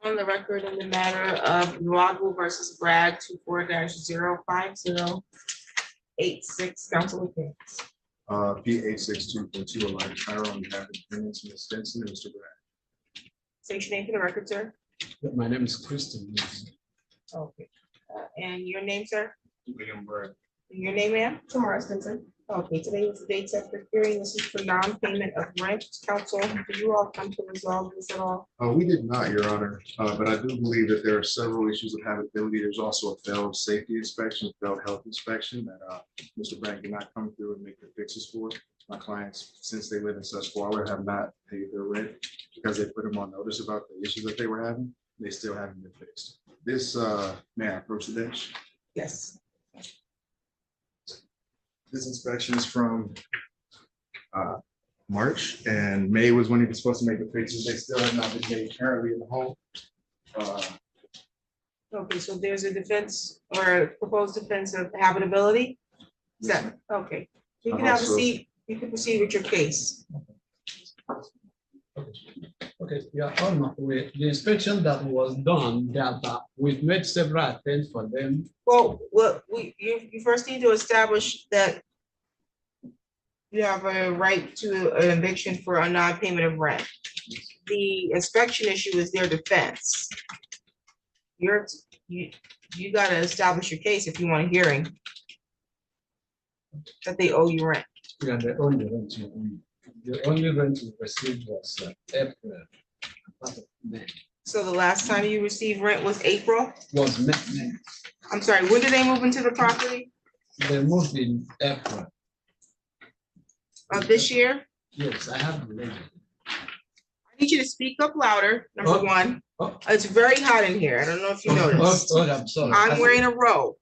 On the record in the matter of Unlawful versus Bragg 24-05086, Councilor Tenants. P8622, Elijah Cairo on behalf of Tenants, Ms. Stinson and Mr. Bragg. State your name for the record, sir. My name is Christian. Okay. And your name, sir? William Bragg. And your name, ma'am? Tamara Stinson. Okay, today is the date set for hearing. This is for non-payment of rent. Council, did you all come to resolve this at all? We did not, Your Honor, but I do believe that there are several issues of habitability. There's also a failed safety inspection, failed health inspection that Mr. Bragg did not come through and make the fixes for. My clients, since they live in such squalor, have not paid their rent because they put them on notice about the issues that they were having. They still haven't been fixed. This, may I approach the bench? Yes. This inspection is from March, and May was when he was supposed to make the fixes. They still have not been made currently in the home. Okay, so there's a defense or a proposed defense of habitability? Is that, okay. You can have a seat. You can proceed with your case. Okay, yeah, the inspection that was done, that we've made several attempts for them. Well, you first need to establish that you have a right to an eviction for a non-payment of rent. The inspection issue is their defense. You gotta establish your case if you want a hearing that they owe you rent. Yeah, the only rent we received was April. Part of May. So the last time you received rent was April? Was May. I'm sorry, when did they move into the property? They moved in April. Of this year? Yes, I have the lady. I need you to speak up louder, number Oh. one. Oh. It's very hot in here. I don't know if you noticed. I'm sorry. I'm wearing a robe.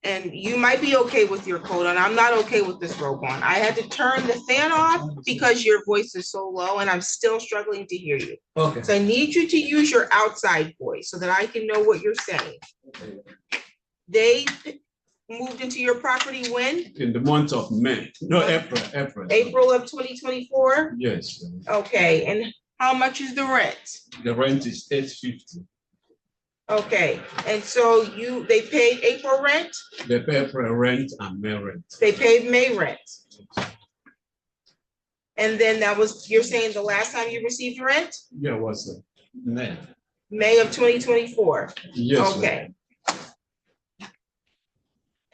And you might be okay with your coat on. I'm not okay with this robe on. I had to turn the fan off because your voice is so low and I'm still struggling to hear you. Okay. So I need you to use your outside voice so that I can know what you're saying. They moved into your property when? In the month of May, no, April. April of 2024? Yes, Okay, and how much is the rent? the rent is $850. Okay, and so they paid April rent? They pay April rent and May rent. They paid May rent. And then you're saying the last time you received rent? Yeah, was May. May of 2024? Yes. Okay.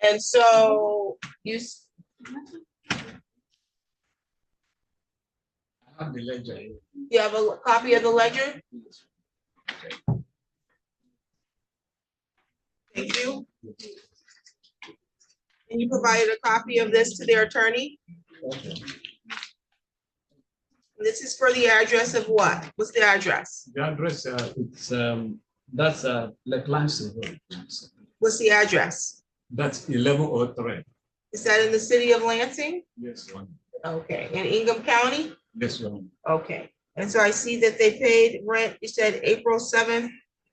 And so I have the ledger. you have a copy of the ledger? Thank you. And you provided a copy of this to their attorney? Okay. This is for the address of what? What's the address? The address, that's Lancashire Road. What's the address? That's 1103. Is that in the city of Lansing? Yes, one. Okay, in Ingham County? Yes, one. Okay, and so I see that they paid rent, you said April 7th,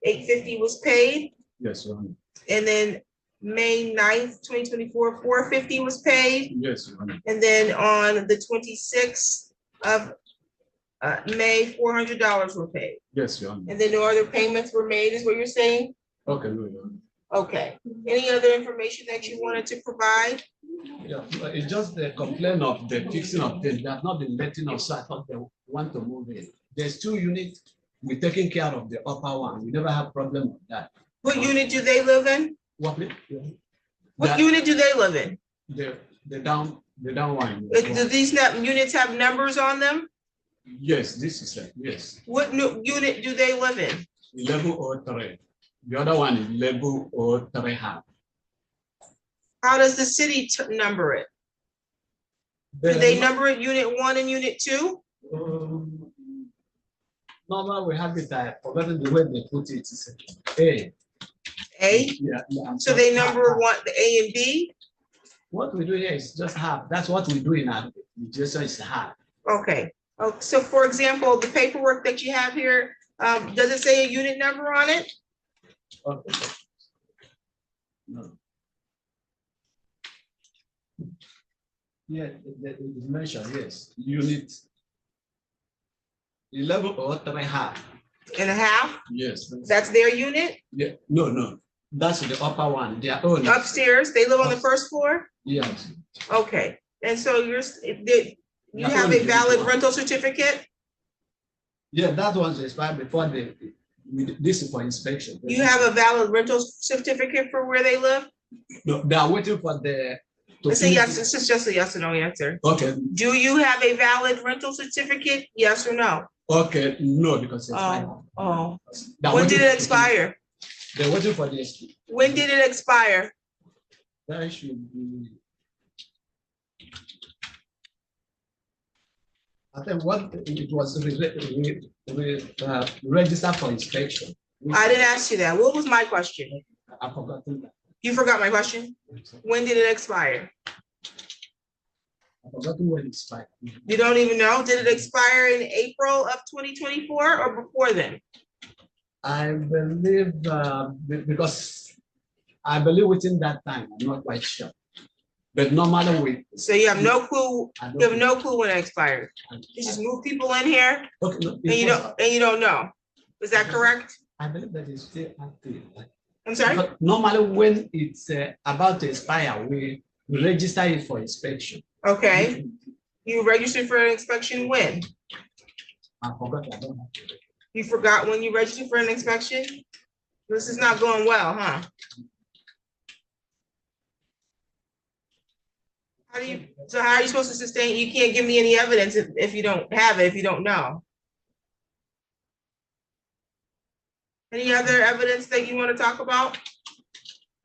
$850 was paid, Yes, one. and then May 9th, 2024, $450 was paid, Yes, one. and then on the 26th of May, $400 were paid. Yes, one. And then no other payments were made, is what you're saying? Okay, no, no. Okay, any other information that you wanted to provide? Yeah, it's just the complaint of the fixing of things. They have not been letting us, so I thought they want to move in. There's 2 units. We're taking care of the upper one. We never have problem with that. What unit do they live in? What? What unit do they live in? The down one. Do these units have numbers on them? Yes, this is it. Yes. What unit do they live in? 1103. The other one is 1103 half. How does the city number it? Do they number it unit 1 and unit 2? Normally we have it. Forgotten the way they put it. It's A. A? Yeah. So they number the A and B? What we do here is just half. That's what we do in our legislation is half. Okay. Oh, so for example, the paperwork that you have here, does it say a unit number on it? Okay. No. Yeah, it is mentioned, yes. Unit 1103 half. and a half? Yes. That's their unit? Yeah, no, that's the upper one, their own. Upstairs, they live on the first floor? Yes. Okay, and so you have a valid rental certificate? Yeah, that one's expired before this is for inspection. You have a valid rental certificate for where they live? No, they are waiting for the. Let's say yes, this is just a yes or no answer. Okay, Do you have a valid rental certificate? Yes or no? okay, no, because it's expired. Oh, They're when waiting did it for- expire? They're waiting for this. When did it expire? That should be. I think what it was registered for inspection. I didn't ask you that. What was my question? I forgot that. You forgot my question? When did it expire? I forgot when it expired. You don't even know? Did it expire in April of 2024 or before then? I believe because I believe within that time, I'm not quite sure. But normally we. So you have no clue, I don't you have think- no clue when it expired? You just move people in here Okay, no, and you don't know? Is that correct? I believe that it's still active. I'm sorry? But normally when it's about to expire, we register it for inspection. Okay, you registered for an inspection when? I forgot. I don't have to. You forgot when you registered for an inspection? This is not going well, huh? So how are you supposed to sustain, you can't give me any evidence if you don't have it, if you don't know? Any other evidence that you want to talk about?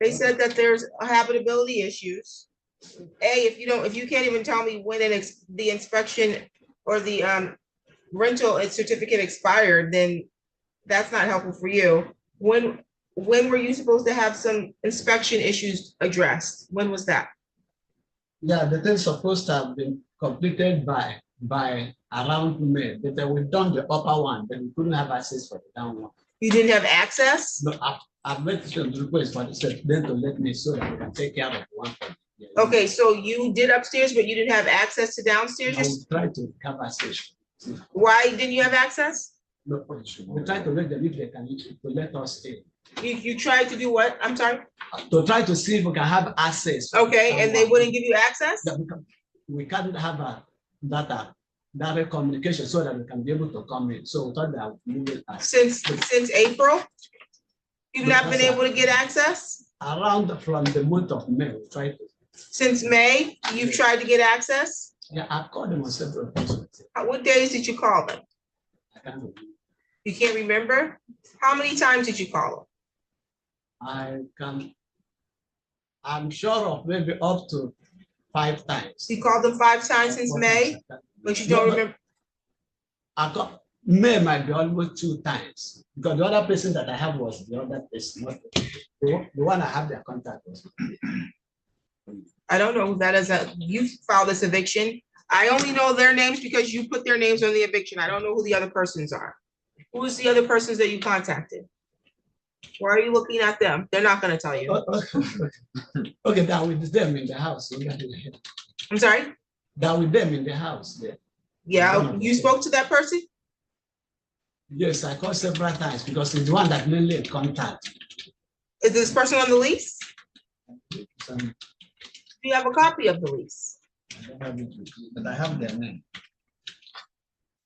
They said that there's habitability issues. If you can't even tell me when the inspection or the rental certificate expired, then that's not helpful for you. When were you supposed to have some inspection issues addressed? When was that? Yeah, the thing's supposed to have been completed by around May, but we've done the upper one, but we couldn't have access for the down one. You didn't have access? No, I've made the request for them to let me so that we can take care of the one. Okay, so you did upstairs, but you didn't have access to downstairs? I will try to have access. Why didn't you have access? No, we try to let them if they can to let us in. You tried to do what? I'm sorry? To try to see if we can have access. Okay, and they wouldn't give you access? That we can't have direct communication so that we can be able to come in. So we thought that we will Since April? You've not been able to get access? around from the month of May, we try to. Since May, you've tried to get access? Yeah, I've called them on several occasions. What days did you call them? I can't remember. You can't remember? How many times did you call I'm sure of maybe up to 5 times. them? You called them 5 times since May, but you don't remember? May might be almost 2 times because the other person that I have was the other person, not the one I have their contact was. I don't know who that is. You filed this eviction. I only know their names because you put their names on the eviction. I don't know who the other persons are. Who's the other persons that you contacted? Why are you looking at them? They're not gonna tell you. Okay, that with them in the house. I'm sorry? That with them in the house there. Yeah, you spoke to that person? Yes, I called several times because it's the one that mainly in contact. Is this person on the lease? Um, Do you have a copy of the lease? But I have their name.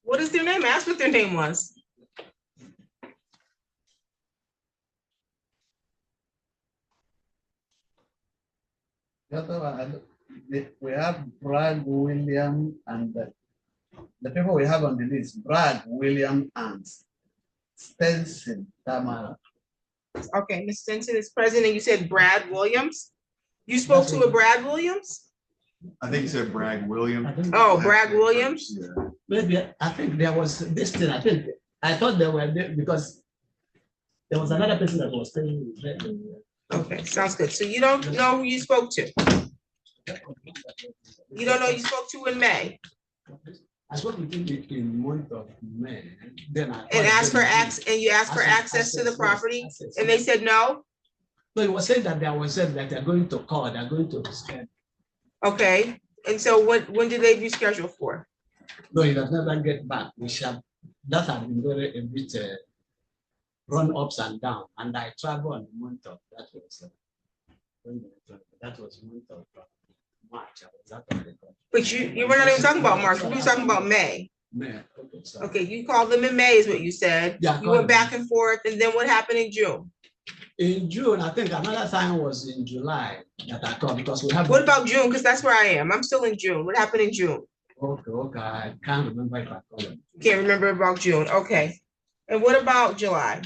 What is their name? Ask what their name was. We have Brad, William, and the people we have on the list, Brad, William, and Stenson Tamara. Okay, Ms. Stinson is present and you said Brad Williams? You spoke to a Brad Williams? I think you said Bragg Williams. Oh, Brad Williams? Yeah. Maybe I think there was this thing. I thought they were there because there was another person that was staying with them. Okay, sounds good. So you don't know who you spoke to? You don't know who you spoke to in May? I spoke with him in the month of May. Then And you asked for access to the property and they said no? No, it was said that they're going to call, they're going to reschedule. Okay, and so when did they reschedule for? No, he does never get back. That has been a bit run ups and down, and I travel on the month of that was month of March. I was out of the country. But you were not even talking about March, we were talking about May. May, okay, sorry. Okay, you called them in May is what you said. Yeah, I You went called back them. and forth, and then what happened in June? In June, I think another time was in July that I called because we have. What about June? Because that's where I am. I'm still in June. What happened in June? Okay, I can't remember if I called them. Can't remember about June. Okay. And what about July?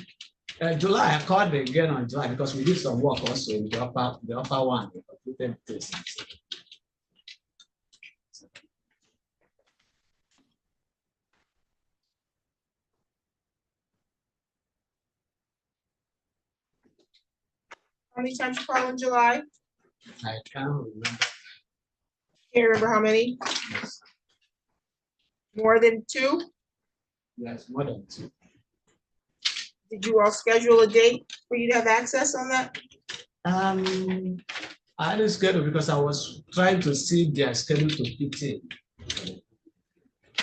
July, I called again on July because we did some work also in the upper one. We completed this. How many times you called in July? I can't remember. Can't remember how many? Yes, More than two? yes, more than 2. Did you all schedule a date for you to have access on that? I didn't schedule because I was trying to see their schedule to fit in.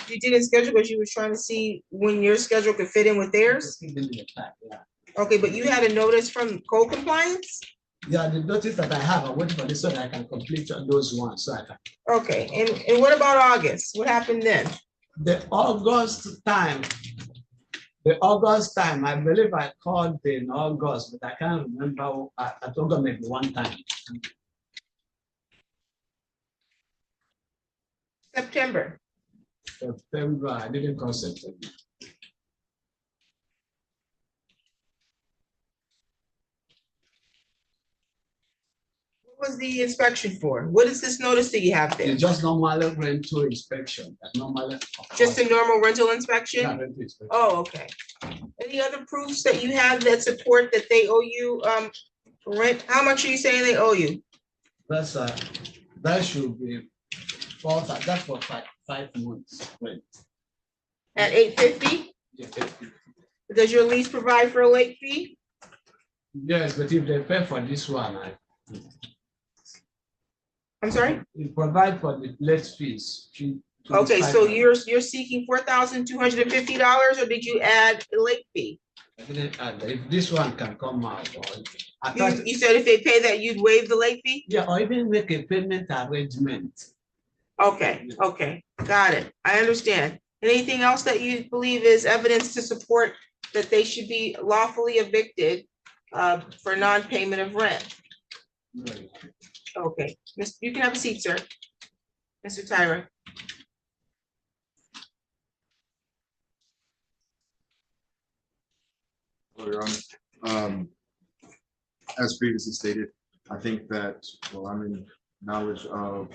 You didn't schedule because you were trying to see when your schedule could fit in with theirs? Yeah. Okay, but you had a notice from code compliance? Yeah, the notice that I have, I'm waiting for this so that I can complete those ones. So I can. Okay, and what about August? What happened then? The August time, I believe I called in August, but I can't remember. I told them maybe one time. September. September, I didn't call September. What was the inspection for? What is this notice that you have there? It's just normal rental inspection. Just a normal rental Yeah, inspection? rental inspection. Oh, okay. Any other proofs that you have that support that they owe you rent? How much are you saying they owe you? That's that should be false. That's for 5 months. Wait. At $850? Yeah, Does your lease provide for a late fee? yes, but if they pay for this one, I'm sorry? it provide for the late fees. Okay, so you're seeking $4,250, or did you add a late fee? If this one can come out, or I thought, You said if they pay that, you'd waive the late fee? yeah, or even make a payment arrangement. Okay, okay, got it. I understand. Anything else that you believe is evidence to support that they should be lawfully evicted for non-payment of rent? Okay, you can have a seat, sir. Mr. Tyra. Your Honor. As previously stated, I think that, well, I'm in knowledge of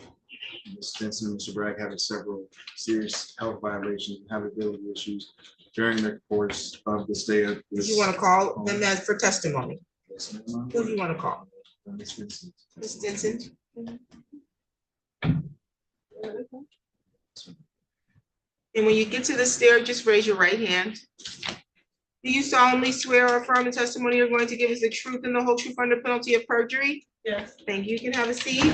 Ms. Stinson and Mr. Bragg having several serious health violations and habitability issues during the course of the stay of Do this. you want to call them as for testimony? Yes, ma'am. Who do you want to call? Ms. Stinson. Ms. Stinson? And when you get to the stair, just raise your right hand. Do you solemnly swear or affirm the testimony you're going to give is the truth and the whole truth under penalty of perjury? Yes. Thank you. You can have a seat.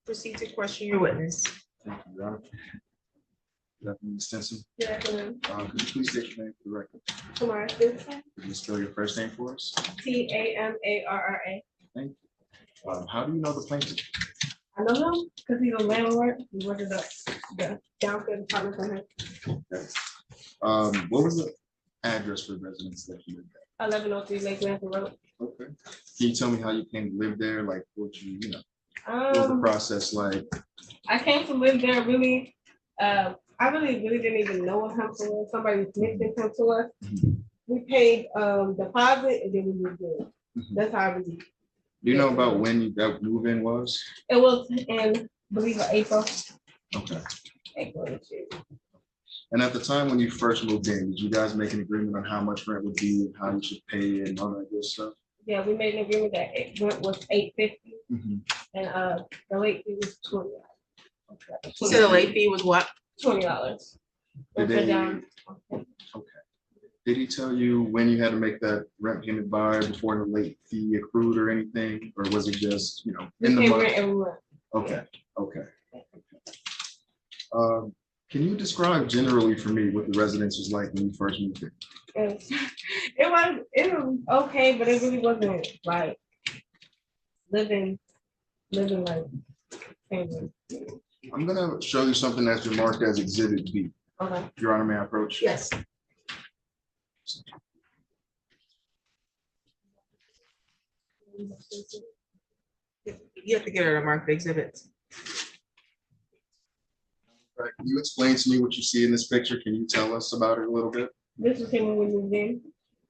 Proceed to question your witness. Thank you, Your Honor. Good afternoon, Ms. Stinson. Good afternoon. Could you please state your name for the record? Tamara Stinson, Could you spell your first name for us? Tamarra. Thank you. How do you know the plaintiff? I know him because he's a landlord. He worked at the downstairs apartment from him. Okay. What was the address for the residence that you lived at? 1103 Lake Lansing Road. Okay. Can you tell me how you came to live there? Like, what what was the process like? I came to live there really. I really didn't even know what him to us. Somebody connected him to us. We paid deposit and then we moved in. That's how I really. Do you know about when that move-in was? It was in, I believe, April. Okay. April this year. And at the time when you first moved in, did you guys make an agreement on how much rent would be and how you should pay and all that good stuff? Yeah, we made an agreement that rent was $850 and the late fee was $20. You said the late fee was what? $20. Did they- Down. Did he tell you when you had to make that rent payment by before the late fee accrued or anything? Or was it just, We in the pay month? rent every month. Okay. Can you describe generally for me what the residence was like when you first moved in? It was okay, but it really wasn't like living like family. I'm gonna show you something that's been marked as Exhibit B. Okay. Your Honor, may I approach? Yes. You have to get her to mark the exhibits. Right, can you explain to me what you see in this picture? Can you tell us about it a little bit? This was him when we moved in.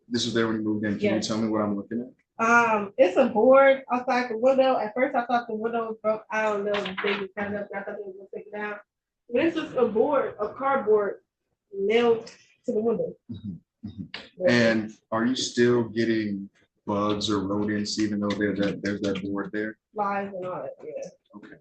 This was there when you moved in. Can you Yes. tell me what I'm looking at? It's a board outside the window. At first I thought the window was broke. I don't know if they just kind of, I thought they were gonna take it out. But it's just a board, a cardboard nailed to the window. And are you still getting bugs or rodents, even though there's that board there? Flies and all that, yeah. Okay.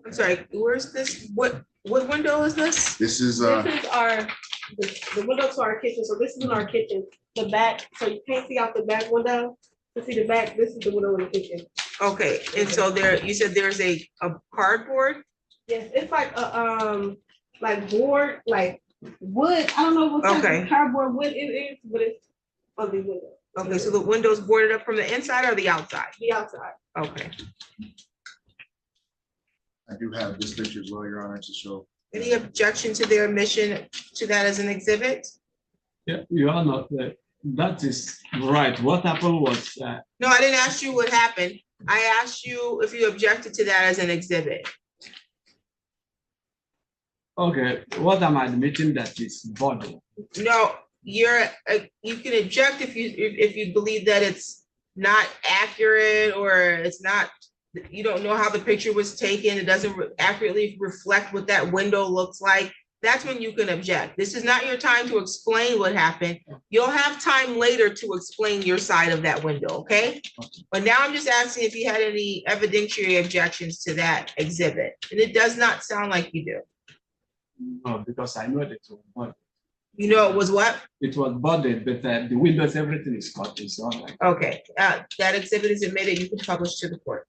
I'm sorry, where's this? What window is this? This is, This is the window to our kitchen. So this is in our kitchen, the back, so you can't see out the back window. To see the back, this is the window in the kitchen. Okay, and so there, you said there's a cardboard? Yes, it's like a, like board, like wood. I don't know what type Okay. of cardboard wood it is, but it's on the window. Okay, so the window's boarded up from the inside or the outside? The outside. Okay. I do have this picture as well, Your Honor, to show. Any objection to their admission to that as an exhibit? Yeah, Your Honor, that is right. What happened was, No, I didn't ask you what happened. I asked you if you objected to that as an exhibit. okay, what I'm admitting that is body. No, you can object if you believe that it's not accurate or it's not, you don't know how the picture was taken, it doesn't accurately reflect what that window looks like. That's when you can object. This is not your time to explain what happened. You'll have time later to explain your side of that window, okay? But now I'm just asking if you had any evidentiary objections to that exhibit, and it does not sound like you do. No, because I know that it was body. You know it was what? It was bodied, but the windows, everything is cut. It's all right. Okay, that exhibit is admitted, you can publish to the court.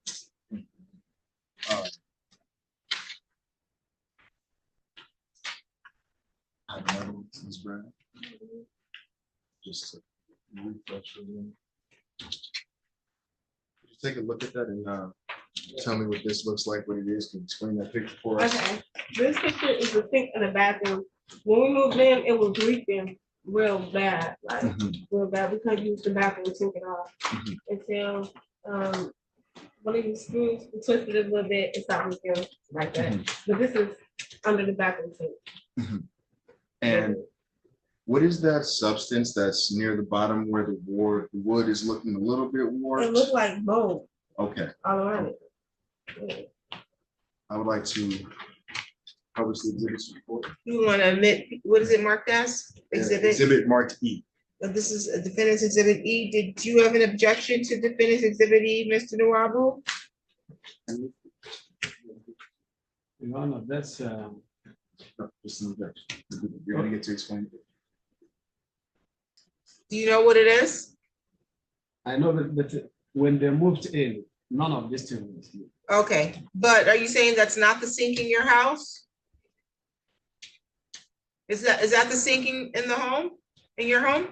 I have another one, Ms. Brown. Just to refresh again. Just take a look at that and tell me what this looks like, what it is, can you explain that picture for us? Okay, this picture is the sink in the bathroom. When we moved in, it was leaking real bad, like real bad. We couldn't use the bathroom sink at all until one of these screws, we twisted it a little bit, it stopped leaking like that. But this is under the bathroom sink. And what is that substance that's near the bottom where the wood is looking a little bit It warped? looked like mold Okay, all around it. Yeah. I would like to publish the exhibits report. You want to admit, what is it marked as? Exhibit? Exhibit marked E. This is a defendant's exhibit E. Did you have an objection to defendant's exhibit E, Mr. Nwabu? Your Honor, that's, No, just an objection. You're gonna get to explain it. Do you know what it is? I know that, but when they moved in, none of this thing was here. Okay, but are you saying that's not the sink in your house? Is that the sinking in the home, in your home?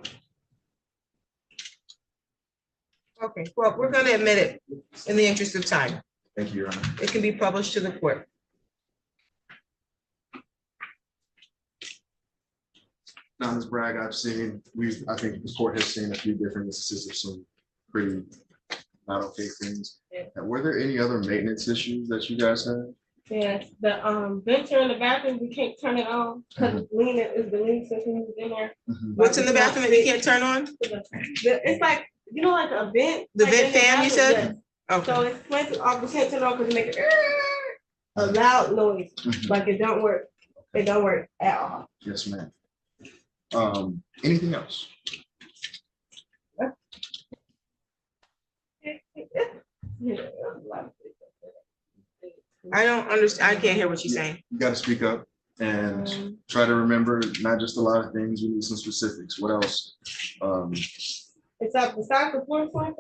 Okay, well, we're gonna admit it in the interest of time. Thank you, Your Honor. It can be published to the court. Now, Ms. Bragg, I think the court has seen a few different instances of some pretty not okay things. Yeah. Were there any other maintenance issues that you guys had? Yes, the venter in the bathroom, we can't turn it on because the lean system is in there. What's in the bathroom that you can't turn on? It's like, you know, like a vent. The like vent in the fan, you bathroom, said? yes. So Okay, it's planted off, we can't turn it on because it makes a loud noise, like it don't work. It don't work at all. Yes, ma'am. Anything else? Yeah. I don't understand, I can't hear what you're saying. You gotta speak up and try to remember not just a lot of things, we need some specifics. What else? It's up beside the floor, like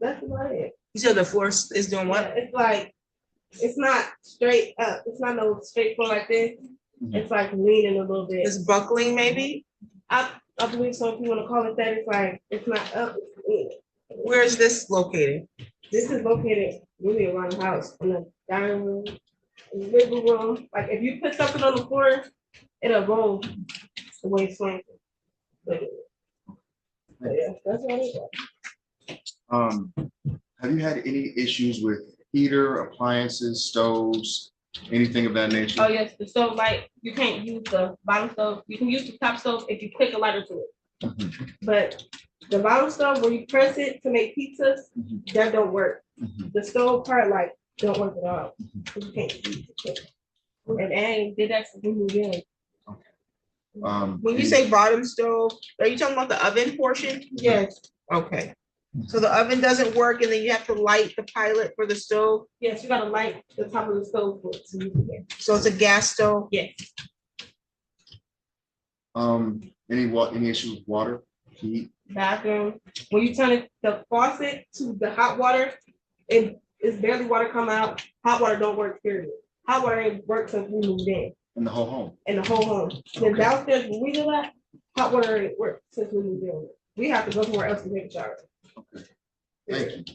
that's about it. You said the floor is doing Yeah, what? it's like, it's not straight up, it's not no straight floor like this. It's like leaning a little bit. It's buckling maybe? I believe so, if you wanna call it that, it's like, it's not up, it's leaning. Where is this located? This is located really around the house, in the dining room, in the living room. Like, if you put something on the floor, it'll roll the way it's slanted. But yeah, that's what it is. Have you had any issues with heater, appliances, stoves, anything of that nature? Oh, yes, the stove light, you can't use the bottom stove. You can use the top stove if you click a lighter to it. But the bottom stove, where you press it to make pizzas, that don't work. The stove part, like, don't work at all. You can't use it. And Annie did that to move in. When you say bottom stove, are you talking about the oven portion? Yes, Okay. So the oven doesn't work and then you have to light the pilot for the stove? yes, you gotta light the top of the stove for it to use it. So it's a gas stove? Yes, Any issue with water, heat? bathroom, when you turn it, the faucet to the hot water, it is barely water come out. Hot water don't work, period. Hot water ain't work since we moved in In the whole home? the whole home. The downstairs, when we do that, hot water ain't work since we moved in. We have to go somewhere else to take a shower. Okay, thank you.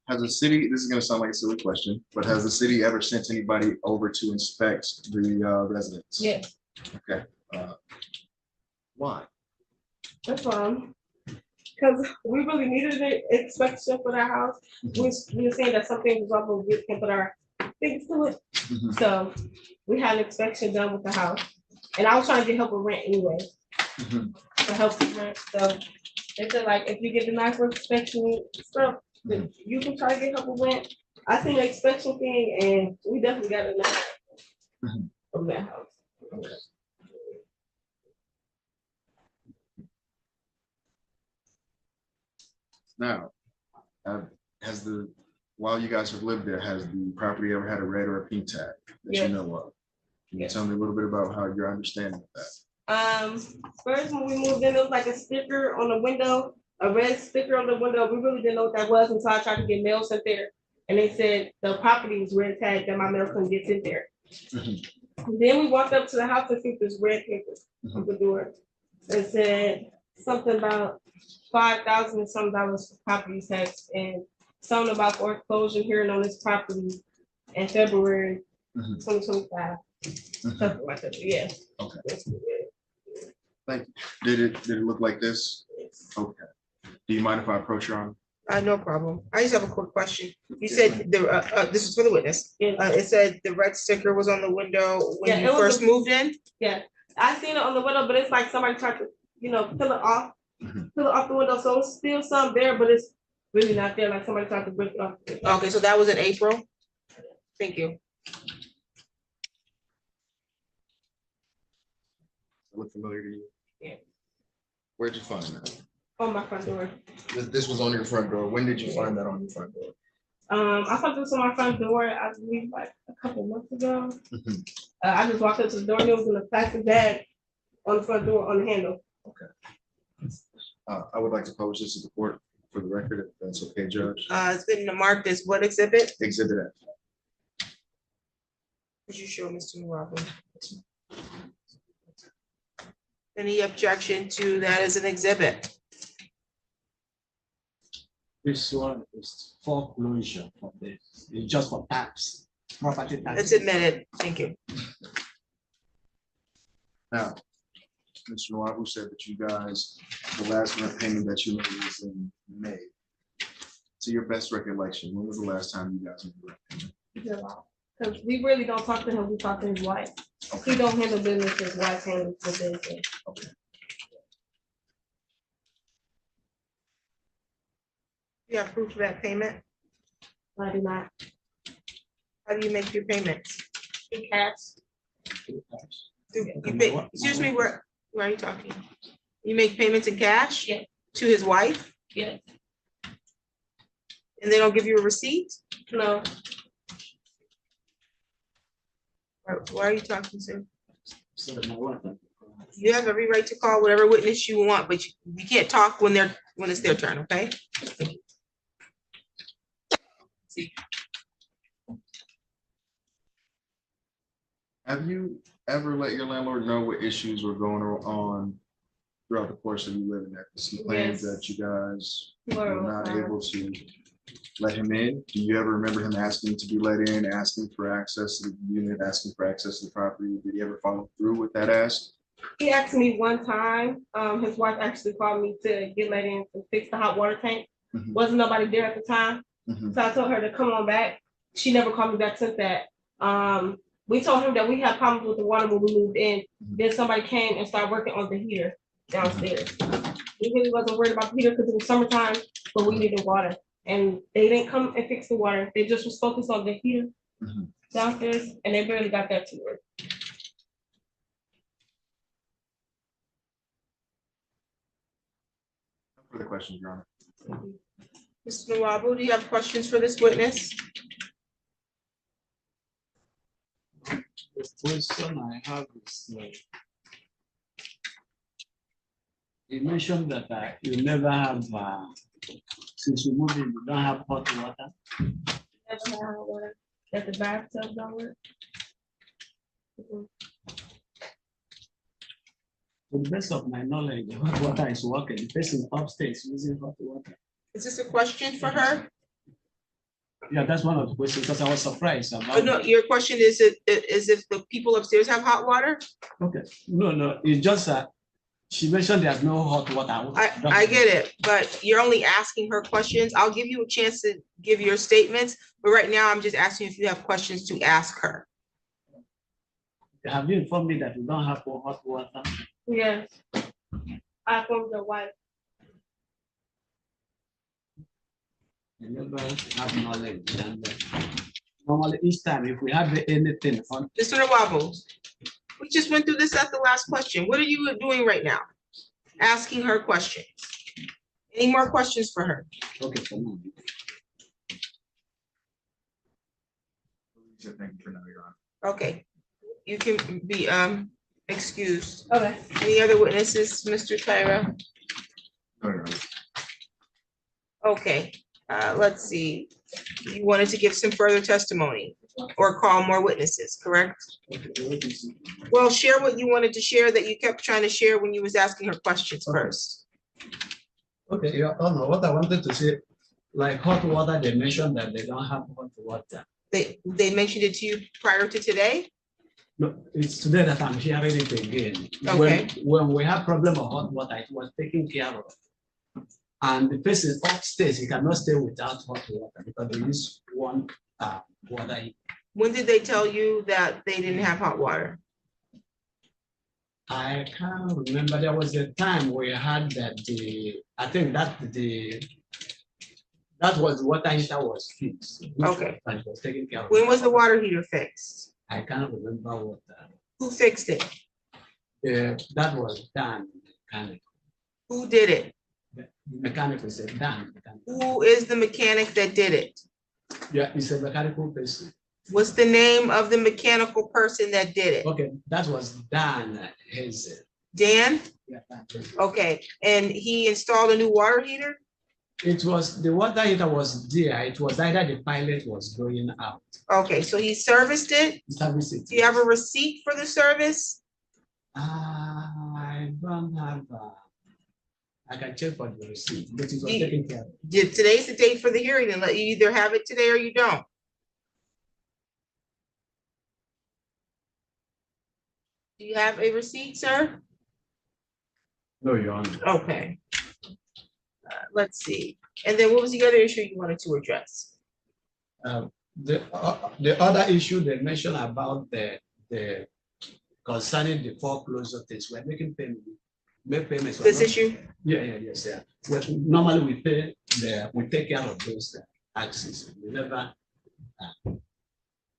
Has the city, this is gonna sound like a silly question, but has the city ever sent anybody over to inspect the residence? Yes, Okay, why? that's fine. Cause we really needed an inspection for that house. We were saying that something was up, but we can put our things to it. Mhm. So we had an inspection done with the house. And I was trying to get help with rent anyway, Mhm. to help with rent. So they said, like, if you get the nice inspection stuff, then you can try to get help with rent. I seen the inspection thing and we definitely got a nice Mhm. from that house. Now, while you guys have lived there, has the property ever had a red or a pink tag that you Yes. know of? Can you Yes. tell me a little bit about how your understanding of that? First, when we moved in, there was like a sticker on the window, a red sticker on the window. We really didn't know what that was until I tried to get mail sent there. And they said the property was red tagged, that my mail couldn't get in there. Mhm. Then we walked up to the house and see this red paper on the door. It said something about $5,000 and some dollars for property tax and something about foreclosure hearing on this property in February Mhm. 2025. Mhm. Something like that, yeah. Okay. That's what it Did it look like this? is. Okay. Do you mind if I approach your arm? No problem. I just have a quick question. You said this is for the witness. Yeah. It said the red sticker was on the window when Yeah, you it was first a- moved in? Yeah, I seen it on the window, but it's like somebody tried to, peel it off, Mhm. peel it off the window, so it's still some there, but it's really not there, like somebody tried to break it off. Okay, so that was in April? Thank you. Look familiar to you? Yeah. Where'd you find that? On my front door. This was on your front door. When did you find that on your front door? I found this on my front door, I believe like a couple months ago. Mhm. I just walked up to the door and it was in a plastic bag on the front door on the handle. I would like to publish this to the court for the record, if that's okay, Judge. It's been marked as what exhibit? Exhibit F. Could you show Mr. Unlawful? Any objection to that as an exhibit? This one is foreclosure for this, it's just for tax, property tax. It's admitted. Thank you. Now, Mr. Noir, who said that you guys, the last rent payment that you made was in May. To your best recollection, when was the last time you guys made a rent payment? Because we really don't talk to him, we talk to his wife. He don't handle business, his wife handles the business. Okay. You have proof of that payment? I do not. How do you make your payments? He cash. Excuse me, where are you talking? You make payments in cash? Yeah. To his wife? Yeah. And they don't give you a receipt? No, Why are you talking to? So my wife, You have every right to call whatever witness you want, but you can't talk when it's their turn, okay? Have you ever let your landlord know what issues were going on throughout the course of you living there? Some claims Yes. that you guys Several were not times. able to let him in? Do you ever remember him asking to be let in, asking for access to the unit, asking for access to the property? Did he ever follow through with that ask? He asked me one time, his wife actually called me to get let in to fix the hot water tank. Mhm. Wasn't nobody there at the time, Mhm. so I told her to come on back. She never called me back since that. We told him that we had problems with the water when we moved in. Then somebody came and started working on the heater downstairs. We really wasn't worried about the heater because it was summertime, but we needed water. And they didn't come and fix the water. They just was focused on the heater Mhm. downstairs, and they barely got that to work. No further questions, Your Honor. Mr. Nawabo, do you have questions for this witness? The question I have is, you mentioned that you never have, since you moved in, you don't have hot water. Never had hot water. That the bathtub don't work. To the best of my knowledge, hot water is working. The person upstairs using hot water. Is this a question for her? Yeah, that's one of the questions, because I was surprised Oh, about. no, your question is if the people upstairs have hot water? Okay, no, it's just that she mentioned there's no hot water. I get it, but you're only asking her questions. I'll give you a chance to give your statements, but right now I'm just asking if you have questions to ask her. Have you informed me that you don't have hot water? Yes. I informed the wife. I never have knowledge. And, normally, each time, if we have anything on, Mr. Nawabo, we just went through this at the last question. What are you doing right now? Asking her questions. Any more questions for her? okay, for me. Thank you for now, Your Honor. Okay, you can be excused. Okay. Any other witnesses, Mr. Tyra? No, Your Honor. Okay, let's see. You wanted to give some further testimony or call more witnesses, correct? Well, share what you wanted to share that you kept trying to share when you was asking her questions first. Okay, Your Honor, what I wanted to say, like hot water, they mentioned that they don't have hot water. They mentioned it to you prior to today? No, it's today that I'm hearing it again. Okay. When we have problem of hot water, it was taken care of. And the person upstairs, he cannot stay without hot water because they use one water. When did they tell you that they didn't have hot water? I can't remember. There was a time we had that I think that was the water heater was fixed. Okay. And it was taken care of. When was the water heater fixed? I can't remember what. Who fixed it? That was done. Mechanic. Who did it? The mechanic was done. Who is the mechanic that did it? Yeah, it's a mechanical person. What's the name of the mechanical person that did it? Okay, that was Dan Hazel. Dan? Yeah, Dan Hazel. Okay, and he installed a new water heater? It was, the water heater was there. It was either the pilot was going out. Okay, so he serviced it? Service it. Do you have a receipt for the service? I don't have, I can check for the receipt, but it was taken care of. Today's the date for the hearing, and let you either have it today or you don't. Do you have a receipt, sir? No, Your Honor. Okay. Let's see. And then what was the other issue you wanted to address? The other issue they mentioned about the concerning the foreclosure things, we're making payments. This issue? Yes. Well, normally we take care of those taxes. We never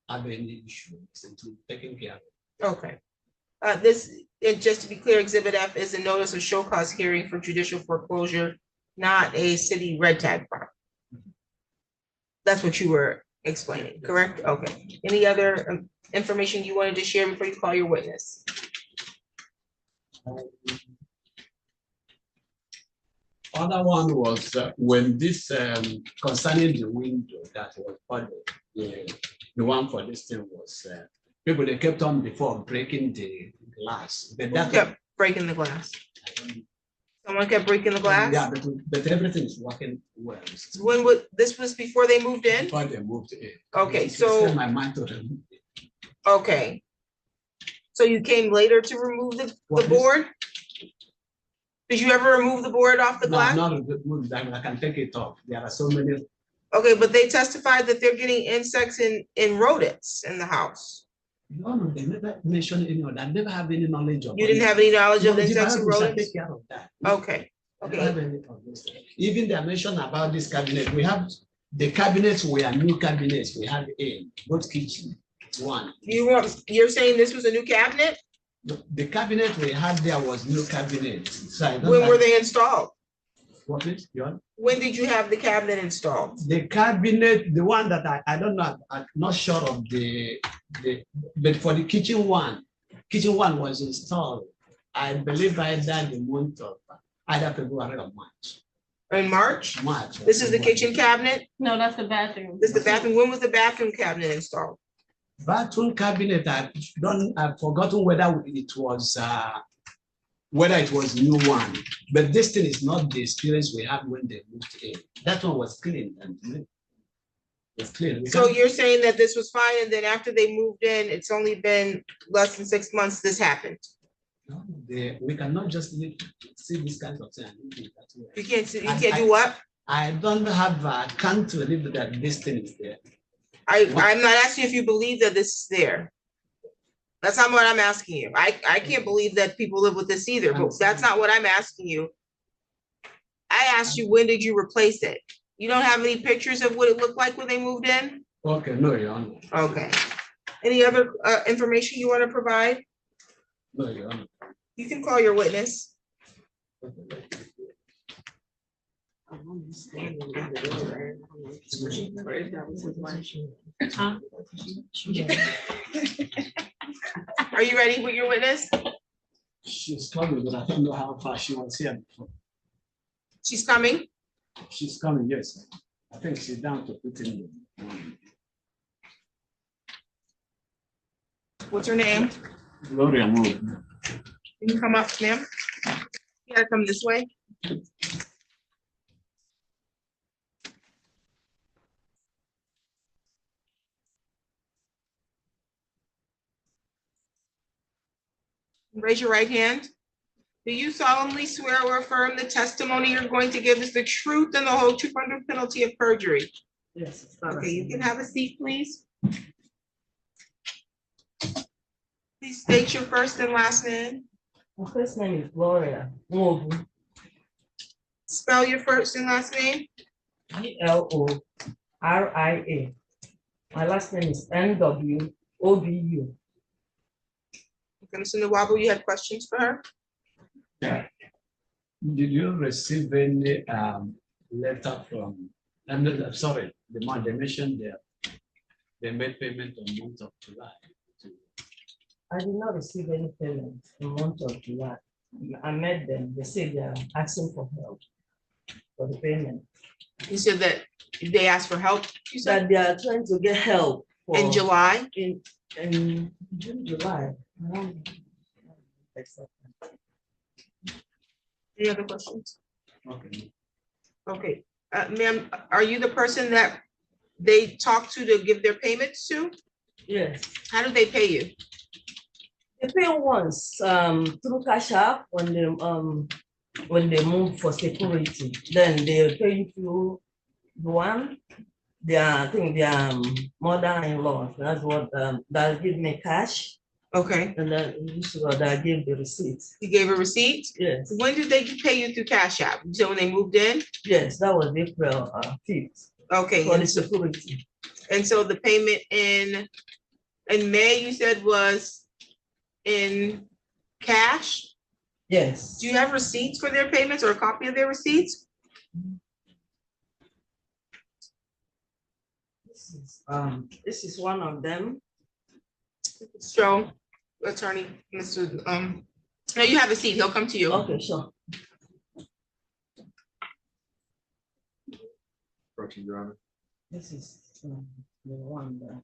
have any issue to taking care of. Okay. And just to be clear, Exhibit F is a notice of show cause hearing for judicial foreclosure, not a city red tag property. That's what you were explaining, correct? Okay. Any other information you wanted to share before you call your witness? Other one was when this concerning the window that was ordered, the one for this thing was people, they kept on before breaking the glass. But Who that kept breaking the glass? I don't- Someone kept breaking the glass? Yeah, but everything is working well. When would, this was before they moved in? Before they moved in. Okay, It so- sent my mind to them. Okay. So you came later to remove the What is- board? Did you ever remove the board off the No, glass? not a good move. I can take it off. There are so many. Okay, but they testified that they're getting insects in rodents in the house. No, they never mentioned any of that. I never have any knowledge of. You didn't have any knowledge of No, the insects and Bible shall rodents? take care of that. Okay, I don't okay. have any of this. Even they mentioned about this cabinet, we have, the cabinets were new cabinets, we have a both kitchen, one. You're saying this was a new cabinet? The cabinet we had there was new cabinet. So I don't When were have- they installed? What is, John? When did you have the cabinet installed? The cabinet, the one that I don't know, I'm not sure of but for the kitchen one was installed, I believe either the month of either February or March. In March? March. This is the kitchen cabinet? No, that's the bathroom. This is the bathroom. When was the bathroom cabinet installed? Bathroom cabinet, I've forgotten whether it was new one, but this thing is not the experience we had when they moved in. That one was clean and new. It's clean. We So can't- you're saying that this was fine, and then after they moved in, it's only been less than 6 months this happened? No, we cannot just see this kind of thing. And leave it that way. You can't do what? I don't have, can't believe that this thing is there. I'm not asking if you believe that this is there. That's not what I'm asking you. I can't believe that people live with this either, but that's not what I'm asking you. I asked you, when did you replace it? You don't have any pictures of what it looked like when they moved in? Okay, no, Your Honor. Okay. Any other information you want to provide? No, Your Honor. You can call your witness. Are you ready with your witness? She's coming, but I don't know how far she was here before. She's coming. She's coming, yes. I think she's down to put in. What's her name? Gloria move. Can you come up, ma'am? You gotta come this way. Raise your right hand. Do you solemnly swear or affirm the testimony you're going to give is the truth and the whole truth under penalty of perjury? Yes. Okay, you can have a seat, please. Please state your first and last name. My first name is Gloria Nwobu, Spell your first and last name. Gloria. My last name is Nwobu. Mr. Nwabụ, you had questions for her? Yeah. Did you receive any letter from, sorry, the month they mentioned they made payment on month of July. I did not receive any payment in the month of July. I met them, they said they are asking for help for the payment. You said that they asked for help, you said, That they are trying to get help for. in July? In June, July. around- Any other questions? Okay. Okay, ma'am, are you the person that they talked to give their payments to? Yes. How do they pay you? They pay once through Cash App when they move for security. Then they pay you through one. I think their mother-in-law. That's what they'll give me cash, Okay, and then they'll give the receipt. you gave a receipt? Yes, When did they pay you through Cash App? So when they moved in? yes, that was April 5th Okay, for the and so, security. the payment in May, you said was in cash? Yes. Do you have receipts for their payments or a copy of their receipts? This is one of them. Show attorney, Mr. No, you have a seat. He'll come to you. Okay, sure. Approaching, Your Honor. This is the one that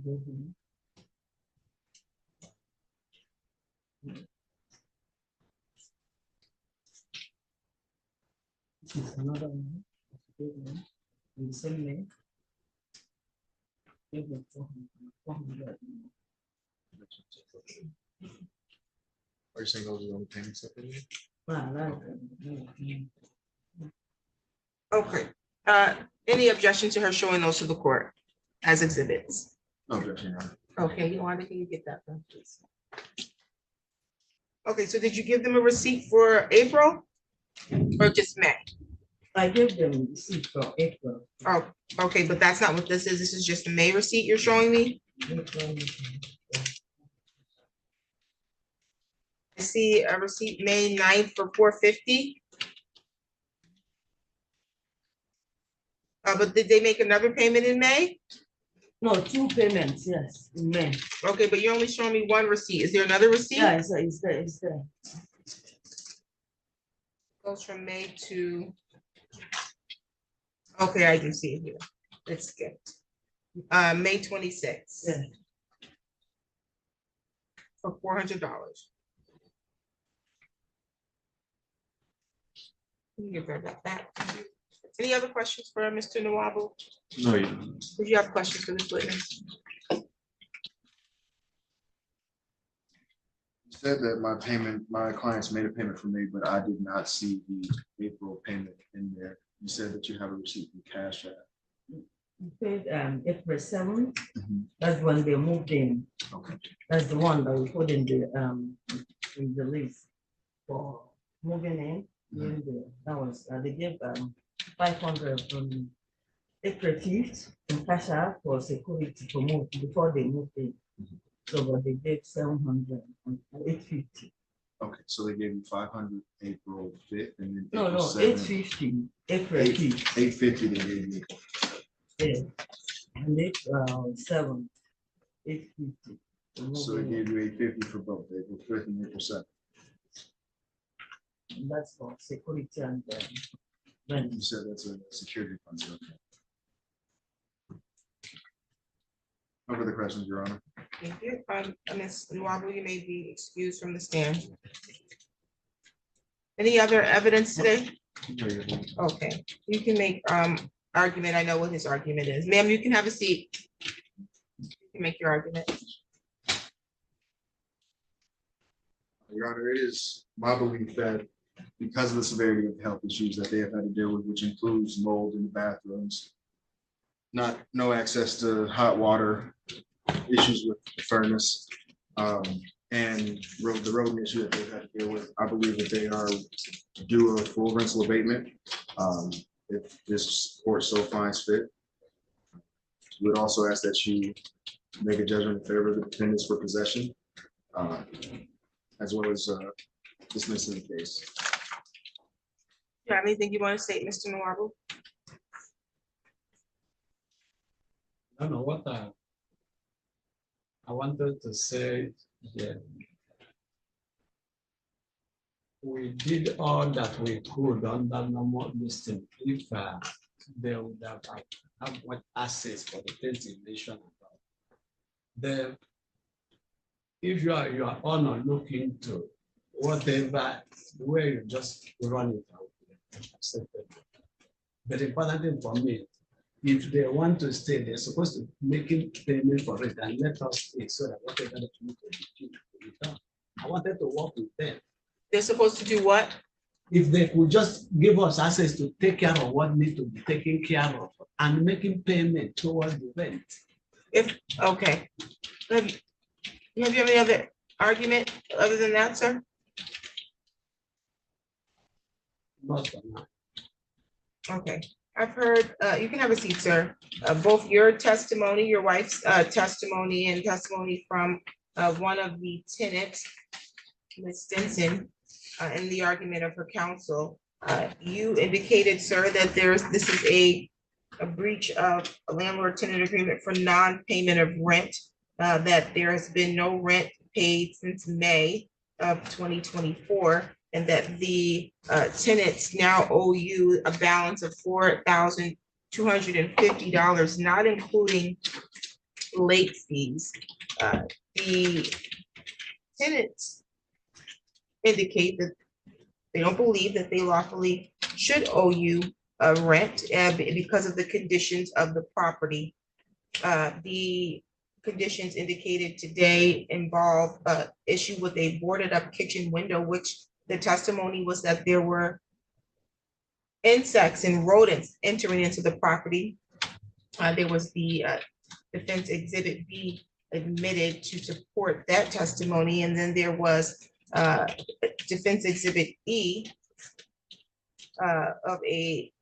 given. This is another one. Good one. In the same name. Give them 400. Are you saying those are the only payments that they made? Ah, right. Okay, any objection to her showing those to the court as exhibits? No objection, Your Honor. Okay, Yolanda, can you get that done, please? Okay, so did you give them a receipt for April or just May? I gave them receipt for April. Oh, okay, but that's not what this is. This is just a May receipt you're showing me. April. I see a receipt May 9th for $450. But did they make another payment in May? No, 2 payments, yes, in May. Okay, but you're only showing me one receipt. Is there another receipt? Yeah, it's there, it's there. Goes from May to. Okay, I do see it here. It's skipped. May 26th. Yeah. For $400. You can get that back. Any other questions for Mr. Nawabu? No, Your Honor. Did you have questions for this witness? You said that my clients made a payment for me, but I did not see the April payment in there. You said that you have a receipt from Cash App. We paid April 7th, Mhm. that's when they moved in. Okay. That's the one that we put in the list for moving in. That was, they gave 500 from April 5th in Cash App for security to move before they moved in. So but they gave 700 and 850. Okay, so they gave you 500 April 5th and then. No, April 7th. 850, April 5th. 850 they gave you. Yeah. And April 7th, 850. So they gave you 850 for both April 5th and April 7th. And that's for security and You rent. said that's a security fund. So okay. No further questions, Your Honor. Thank you. Ms. Nwabu, you may be excused from the stand. Any other evidence today? No, Your Honor. Okay, you can make argument. I know what his argument is. Ma'am, you can have a seat. You can make your argument. Your Honor, it is my belief that because of the severity of the health issues that they have had to deal with, which includes mold in the bathrooms, no access to hot water, issues with the furnace, and the road issue that they've had to deal with, I believe that they are due a full rental abatement, if this court so finds fit. We would also ask that you make a judgment in favor of the defendants for possession, as well as dismissing the case. You have anything you want to say, Mr. Nwabu? I don't know what I wanted to say. Yeah. We did all that we could under normal listing. If they would have what access for the ventilation. Then, if you are on or looking to whatever, where you just run it out. But the important thing for me, if they want to stay, they're supposed to making payment for it and let us stay so that whatever they need to be done. I wanted to work with them. They're supposed to do what? If they could just give us access to take care of what needs to be taken care of and making payment towards the rent. Okay. Have you have any other argument other than that, sir? Not for now. Okay, I've heard, you can have a seat, sir. Both your testimony, your wife's testimony and testimony from one of the tenants, Ms. Stinson, in the argument of her counsel. You indicated, sir, that this is a breach of a landlord-tenant agreement for non-payment of rent, that there has been no rent paid since May of 2024, and that the tenants now owe you a balance of $4,250, not including late fees. The tenants indicate that they don't believe that they lawfully should owe you a rent because of the conditions of the property. The conditions indicated today involve issue with a boarded up kitchen window, which the testimony was that there were insects and rodents entering into the property. There was the defense exhibit B admitted to support that testimony, and then there was defense exhibit E of a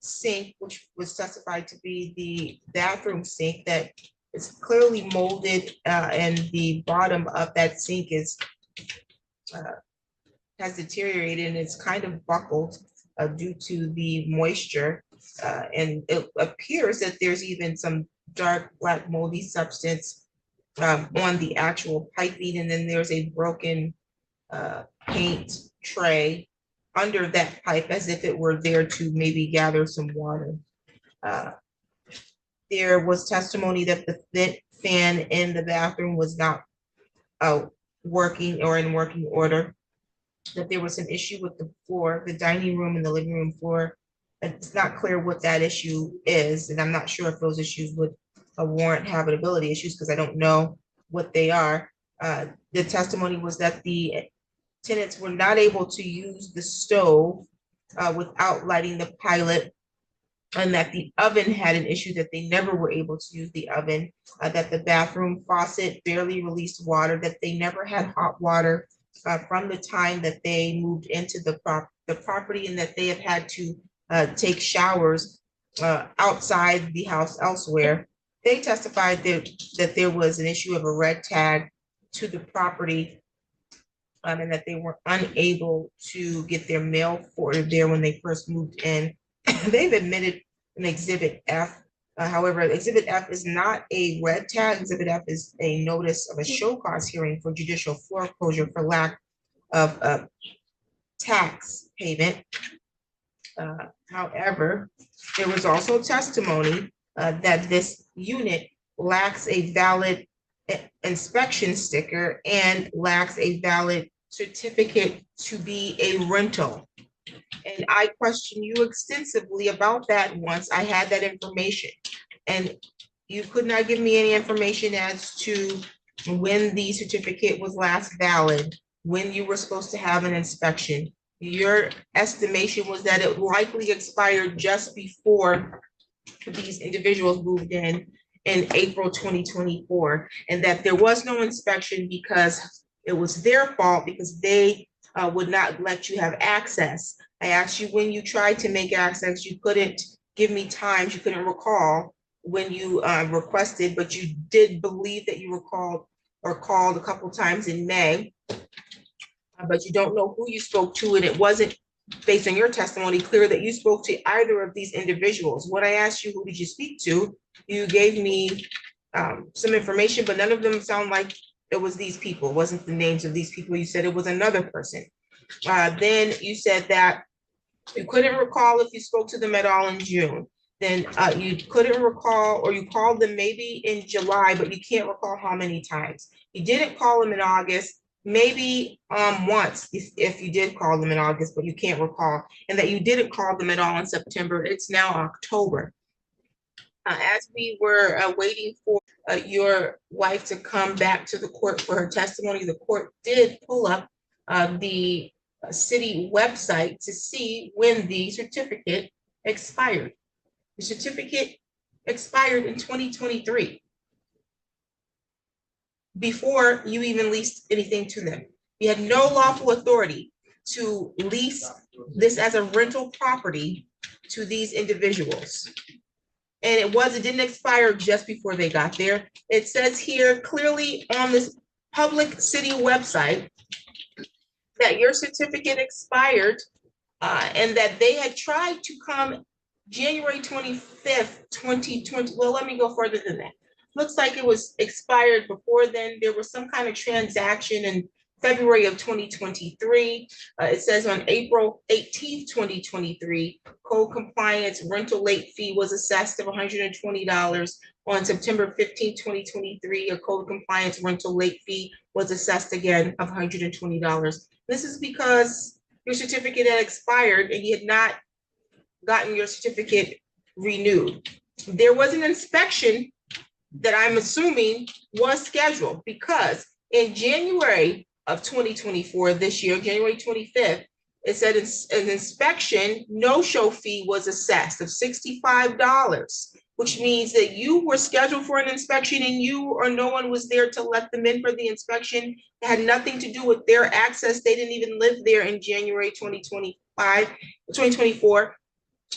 sink, which was testified to be the bathroom sink that is clearly molded, and the bottom of that sink is has deteriorated and it's kind of buckled due to the moisture. And it appears that there's even some dark black moldy substance on the actual piping, and then there's a broken paint tray under that pipe as if it were there to maybe gather some water. There was testimony that the vent fan in the bathroom was not working or in working order, that there was an issue with the floor, the dining room and the living room floor. It's not clear what that issue is, and I'm not sure if those issues would warrant habitability issues because I don't know what they are. The testimony was that the tenants were not able to use the stove without lighting the pilot, and that the oven had an issue that they never were able to use the oven, that the bathroom faucet barely released water, that they never had hot water from the time that they moved into the property, and that they have had to take showers outside the house elsewhere. They testified that there was an issue of a red tag to the property, and that they were unable to get their mail forwarded there when they first moved in. They've admitted an exhibit F. However, exhibit F is not a red tag. Exhibit F is a notice of a show cause hearing for judicial foreclosure for lack of tax payment. However, there was also testimony that this unit lacks a valid inspection sticker and lacks a valid certificate to be a rental. And I questioned you extensively about that once I had that information. And you could not give me any information as to when the certificate was last valid, when you were supposed to have an inspection. Your estimation was that it likely expired just before these individuals moved in April 2024, and that there was no inspection because it was their fault because they would not let you have access. I asked you when you tried to make access, you couldn't give me times, you couldn't recall when you requested, but you did believe that you were called a couple times in May, but you don't know who you spoke to, and it wasn't based on your testimony clear that you spoke to either of these individuals. When I asked you who did you speak to, you gave me some information, but none of them sound like it was these people. It wasn't the names of these people. You said it was another person. Then you said that you couldn't recall if you spoke to them at all in June. Then you couldn't recall, or you called them maybe in July, but you can't recall how many times. You didn't call them in August, maybe once if you did call them in August, but you can't recall, and that you didn't call them at all in September. It's now October. As we were waiting for your wife to come back to the court for her testimony, the court did pull up the city website to see when the certificate expired. The certificate expired in 2023. Before you even leased anything to them. You had no lawful authority to lease this as a rental property to these individuals. And it didn't expire just before they got there. It says here clearly on this public city website that your certificate expired and that they had tried to come January 25th, 2020. Well, let me go further than that. Looks like it was expired before then. There was some kind of transaction and February of 2023. It says on April 18th, 2023, code compliance rental late fee was assessed of $120. On September 15th, 2023, a code compliance rental late fee was assessed again of $120. This is because your certificate had expired and you had not gotten your certificate renewed. There was an inspection that I'm assuming was scheduled because in January of 2024, this year, January 25th, it said an inspection no-show fee was assessed of $65, which means that you were scheduled for an inspection and you or no one was there to let them in for the inspection. It had nothing to do with their access. They didn't even live there in January 2024.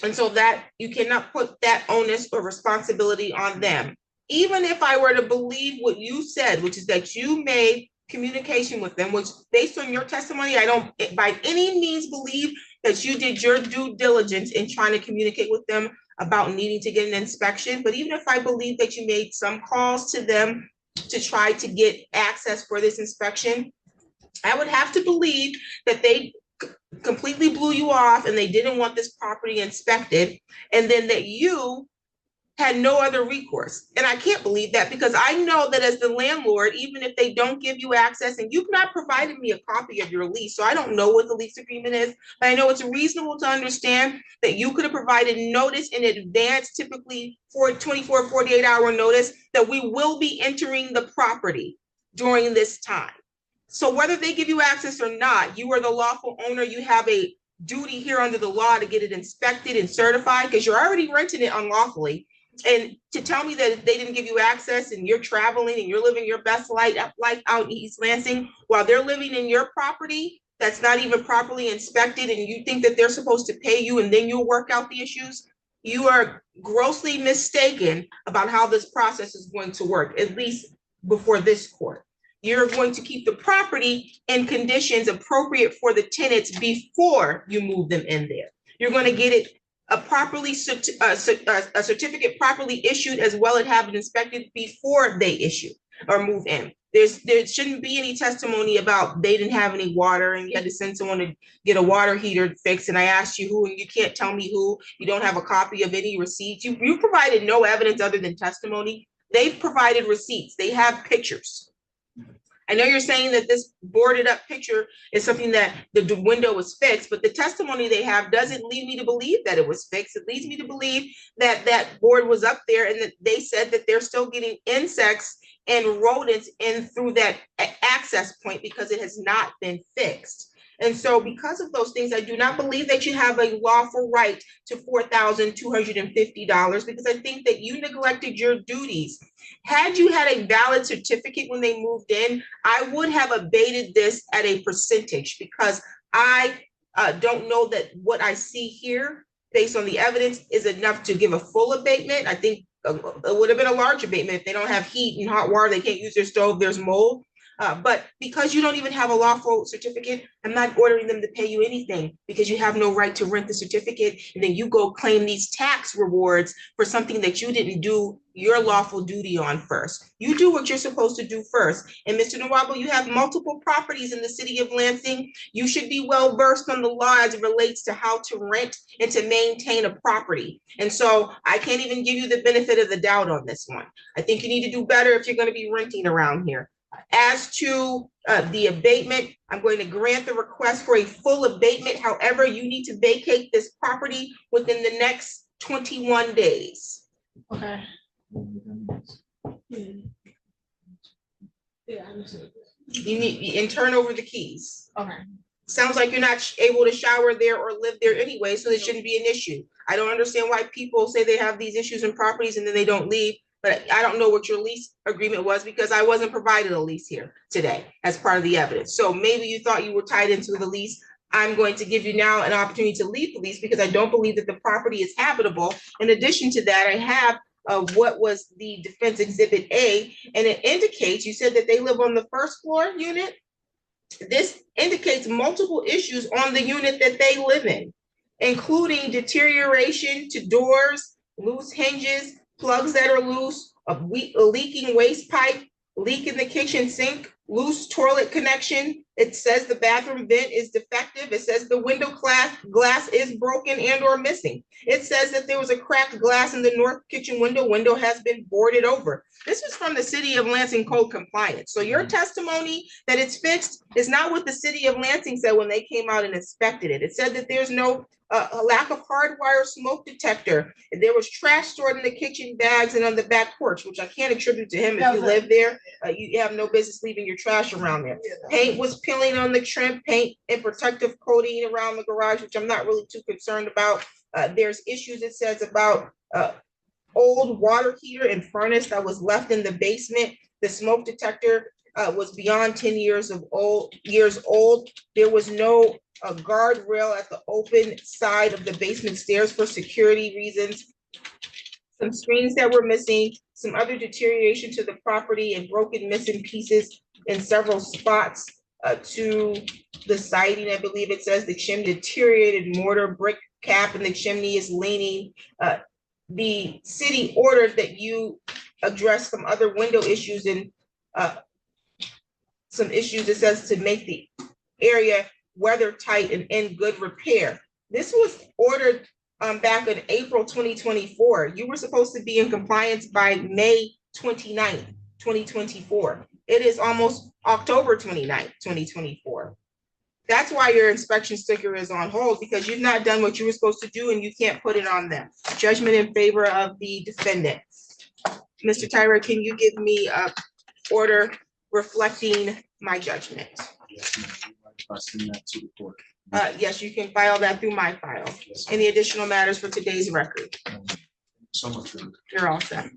And so that you cannot put that onus or responsibility on them. Even if I were to believe what you said, which is that you made communication with them, which based on your testimony, I don't by any means believe that you did your due diligence in trying to communicate with them about needing to get an inspection. But even if I believe that you made some calls to them to try to get access for this inspection, I would have to believe that they completely blew you off and they didn't want this property inspected, and then that you had no other recourse. And I can't believe that because I know that as the landlord, even if they don't give you access, and you've not provided me a copy of your lease, so I don't know what the lease agreement is, but I know it's reasonable to understand that you could have provided notice in advance, typically for 24, 48-hour notice, that we will be entering the property during this time. So whether they give you access or not, you are the lawful owner. You have a duty here under the law to get it inspected and certified because you're already renting it unlawfully. And to tell me that they didn't give you access and you're traveling and you're living your best life out in East Lansing while they're living in your property that's not even properly inspected, and you think that they're supposed to pay you and then you'll work out the issues, you are grossly mistaken about how this process is going to work, at least before this court. You're going to keep the property in conditions appropriate for the tenants before you move them in there. You're going to get it a certificate properly issued, as well as have it inspected before they issue or move in. There shouldn't be any testimony about they didn't have any water and you had to send someone to get a water heater fixed. And I asked you who, and you can't tell me who. You don't have a copy of any receipts. You provided no evidence other than testimony. They've provided receipts. They have pictures. I know you're saying that this boarded up picture is something that the window was fixed, but the testimony they have doesn't lead me to believe that it was fixed. It leads me to believe that that board was up there and that they said that they're still getting insects and rodents in through that access point because it has not been fixed. And so because of those things, I do not believe that you have a lawful right to $4,250 because I think that you neglected your duties. Had you had a valid certificate when they moved in, I would have abated this at a percentage because I don't know that what I see here based on the evidence is enough to give a full abatement. I think it would have been a large abatement. If they don't have heat and hot water, they can't use their stove, there's mold. But because you don't even have a lawful certificate, I'm not ordering them to pay you anything because you have no right to rent the certificate. And then you go claim these tax rewards for something that you didn't do your lawful duty on first. You do what you're supposed to do first. And Mr. Unlawful, you have multiple properties in the city of Lansing. You should be well versed on the law as it relates to how to rent and to maintain a property. And so I can't even give you the benefit of the doubt on this one. I think you need to do better if you're going to be renting around here. As to the abatement, I'm going to grant the request for a full abatement. However, you need to vacate this property within the next 21 days. Okay. Yeah, You need and turn over the keys. okay. Sounds like you're not able to shower there or live there anyway, so there shouldn't be an issue. I don't understand why people say they have these issues in properties and then they don't leave. But I don't know what your lease agreement was because I wasn't provided a lease here today as part of the evidence. So maybe you thought you were tied into the lease. I'm going to give you now an opportunity to leave the lease because I don't believe that the property is habitable. In addition to that, I have what was the defense exhibit A, and it indicates, you said that they live on the first floor unit. This indicates multiple issues on the unit that they live in, including deterioration to doors, loose hinges, plugs that are loose, a leaking waste pipe, leak in the kitchen sink, loose toilet connection, It says the bathroom vent is defective. It says the window glass is broken and or missing. It says that there was a cracked glass in the north kitchen window has been boarded over. This is from the City of Lansing Code Compliance. So your testimony that it's fixed is not what the City of Lansing said when they came out and inspected it. It said that there's no a lack of hardwire smoke detector. There was trash stored in the kitchen bags and on the back porch, which I can't attribute to him. If you live there, you have no business leaving your trash around there. Paint was peeling on the trim, paint and protective coating around the garage, which I'm not really too concerned about. There's issues, it says, about old water heater and furnace that was left in the basement. The smoke detector was beyond 10 years old. There was no guardrail at the open side of the basement stairs for security reasons. Some screens that were missing, some other deterioration to the property and broken missing pieces in several spots to the siding. I believe it says the chimney deteriorated mortar brick cap and the chimney is leaning. The city ordered that you address some other window issues and some issues, it says, to make the area weather tight and in good repair. This was ordered back in April 2024. You were supposed to be in compliance by May 29th, 2024. It is almost October 29th, 2024. That's why your inspection sticker is on hold, because you've not done what you were supposed to do and you can't put it on them. Judgment in favor of the defendant. Mr. Tyra, can you give me a order reflecting my judgment? Yes, ma'am. If I send that to the court. Yes, you can file that through my file. Yes, Any additional matters for today's record? so much. You're all set.